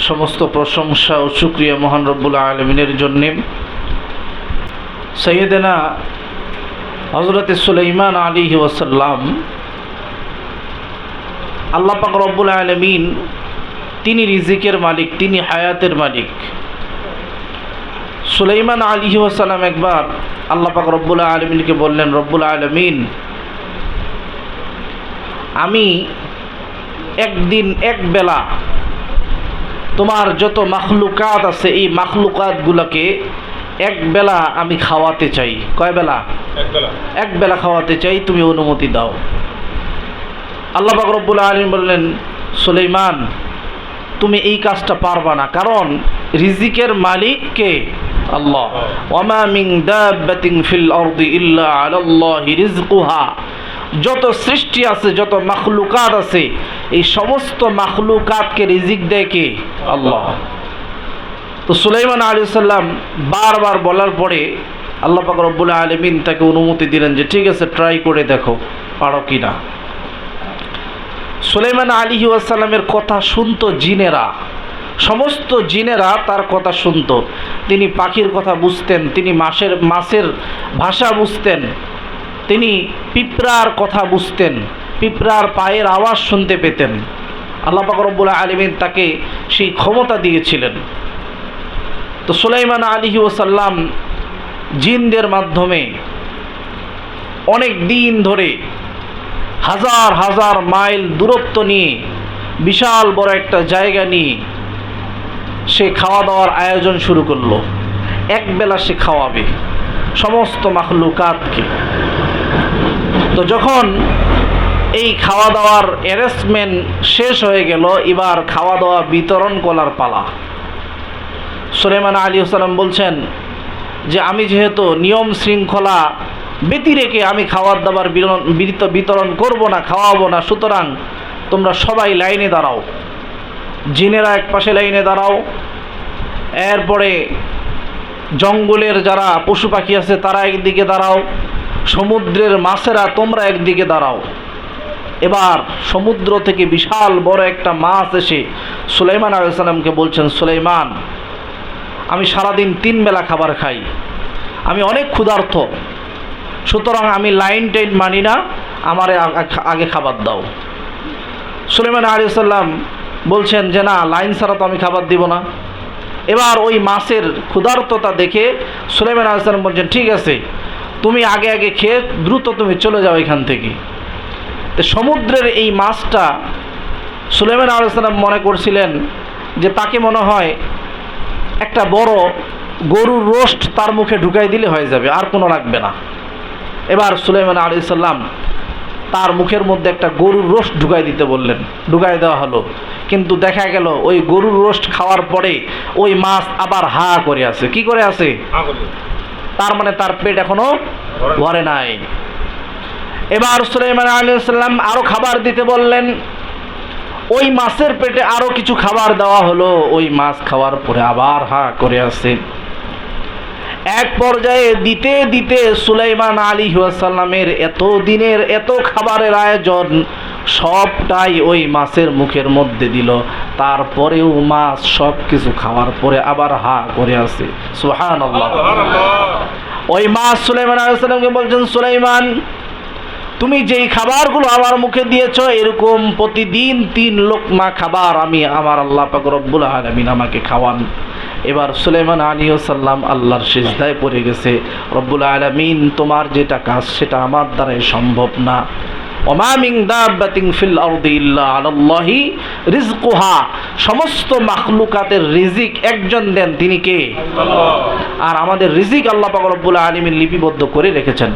সমস্ত প্রশংসা ও শুকরিয়া মহান রব্বুল আলামিনের জন্য। সাইয়েদেনা হযরত সুলাইমান আলাইহি ওয়াসাল্লাম, আল্লাহ পাক রব্বুল আলামিন তিনি রিজিকের মালিক, তিনি হায়াতের মালিক। সুলাইমান আলাইহি ওয়াসাল্লাম একবার আল্লাহ পাক রব্বুল আলামিনকে বললেন, রব্বুল আলামিন, আমি একদিন এক বেলা তোমার যত মাখলুকাত আছে এই মাখলুকাতগুলোকে এক বেলা আমি খাওয়াতে চাই। কয় বেলা? এক বেলা খাওয়াতে চাই, তুমি অনুমতি দাও। আল্লাহ পাক রব্বুল আলামিন বললেন, সুলাইমান, তুমি এই কাজটা পারবা না, কারণ রিজিকের মালিক কে? আল্লাহ। ওয়ামা মিন দাব্বাতিন ফিল আরদি ইল্লা আলাল্লাহি রিজকুহা। যত সৃষ্টি আছে, যত মাখলুকাত আছে, এই সমস্ত মাখলুকাতকে রিজিক দেয় কে? আল্লাহ। তো সুলাইমান আলাইহিস সালাম বারবার বলার পরে আল্লাহ পাক রব্বুল আলামিন তাকে অনুমতি দিলেন যে ঠিক আছে, ট্রাই করে দেখো পারো কিনা। সুলাইমান আলাইহিস সালামের কথা শুনতো জিনেরা, সমস্ত জিনেরা তার কথা শুনতো। তিনি পাখির কথা বুঝতেন, তিনি মাছের ভাষা বুঝতেন, তিনি পিঁপড়ার কথা বুঝতেন, পিঁপড়ার পায়ের আওয়াজ শুনতে পেতেন। আল্লাহ পাক রব্বুল আলামিন তাকে সেই ক্ষমতা দিয়েছিলেন। তো সুলাইমান আলাইহিস সালাম জিনদের মাধ্যমে অনেক দিন ধরে হাজার হাজার মাইল দূরত্ব নিয়ে বিশাল বড় একটা জায়গা নিয়ে সে খাওয়া দাওয়ার আয়োজন শুরু করলো। এক বেলা সে খাওয়াবে সমস্ত মাখলুকাতকে। তো যখন এই খাওয়া দাওয়ার অ্যারেঞ্জমেন্ট শেষ হয়ে গেল, এবার খাওয়া দাওয়া বিতরণ করার পালা। সুলাইমান আলাইহিস সালাম বলছেন যে আমি যেহেতু নিয়ম শৃঙ্খলা ব্যতি রেখে আমি খাবার দাবার বিতরণ করব না, খাওয়াবো না, সুতরাং তোমরা সবাই লাইনে দাঁড়াও। জিনেরা এক পাশে লাইনে দাঁড়াও, এরপরে জঙ্গলের যারা পশু পাখি আছে তারা একদিকে দাঁড়াও, সমুদ্রের মাছেরা তোমরা একদিকে দাঁড়াও। এবার সমুদ্র থেকে বিশাল বড় একটা মাছ এসে সুলাইমান আলাইহিস সালামকে বলছেন, সুলাইমান, আমি সারাদিন 3 বেলা খাবার খাই, আমি অনেক ক্ষুধার্ত, সুতরাং আমি লাইন টাইন মানি না, আমারে আগে খাবার দাও। সুলাইমান আলাইহিস সালাম বলছেন যে না, লাইন ছাড়া তো আমি খাবার দিব না। এবার ওই মাছের ক্ষুধার্ততা দেখে সুলাইমান আলাইহিস সালাম বলছেন, ঠিক আছে, তুমি আগে আগে খেয়ে দ্রুত তুমি চলে যাও এখান থেকে। তো সমুদ্রের এই মাছটা সুলাইমান আলাইহিস সালাম মনে করছিলেন যে তাকে মনে হয় একটা বড় গরুর রোস্ট তার মুখে ঢুকাই দিলে হয়ে যাবে, আর কোনো লাগবে না। এবার সুলাইমান আলাইহিস সালাম তার মুখের মধ্যে একটা গরুর রোস্ট ঢুকাই দিতে বললেন, ঢুকাই দেওয়া হলো। কিন্তু দেখা গেল ওই গরুর রোস্ট খাওয়ার পরে ওই মাছ আবার হা করে আছে। কি করে আছে? তার মানে তার পেট এখনো ভরে নাই। এবার সুলাইমান আলাইহিস সালাম আরো খাবার দিতে বললেন, ওই মাছের পেটে আরো কিছু খাবার দেওয়া হলো। ওই মাছ খাওয়ার পরে আবার হা করে আছে। এক পর্যায়ে দিতে দিতে সুলাইমান আলাইহিস সালামের এত দিনের এত খাবারের আয়োজন সবটাই ওই মাছের মুখের মধ্যে দিল। তারপরেও মাছ সব কিছু খাওয়ার পরে আবার হা করে আছে। সুবহানাল্লাহ। ওই মাছ সুলাইমান আলাইহিস সালামকে বলছেন, সুলাইমান, তুমি যেই খাবারগুলো আমার মুখে দিয়েছো এরকম প্রতিদিন 3 লোকমা খাবার আমি আমার আল্লাহ পাক রব্বুল আলামিন আমাকে খাওয়ান। এবার সুলাইমান আলাইহিস সালাম আল্লাহর সিজদায় পড়ে গেছে, রব্বুল আলামিন, তোমার যেটা কাজ সেটা আমার দ্বারাই সম্ভব না। ওমা মিন দাব্বাতিন ফিল আরদি ইল্লা আলাল্লাহি রিজকুহা। সমস্ত মাখলুকাতের রিজিক একজন দেন, তিনি কে? আল্লাহ। আর আমাদের রিজিক আল্লাহ পাক রব্বুল আলামিন লিপিবদ্ধ করে রেখেছেন।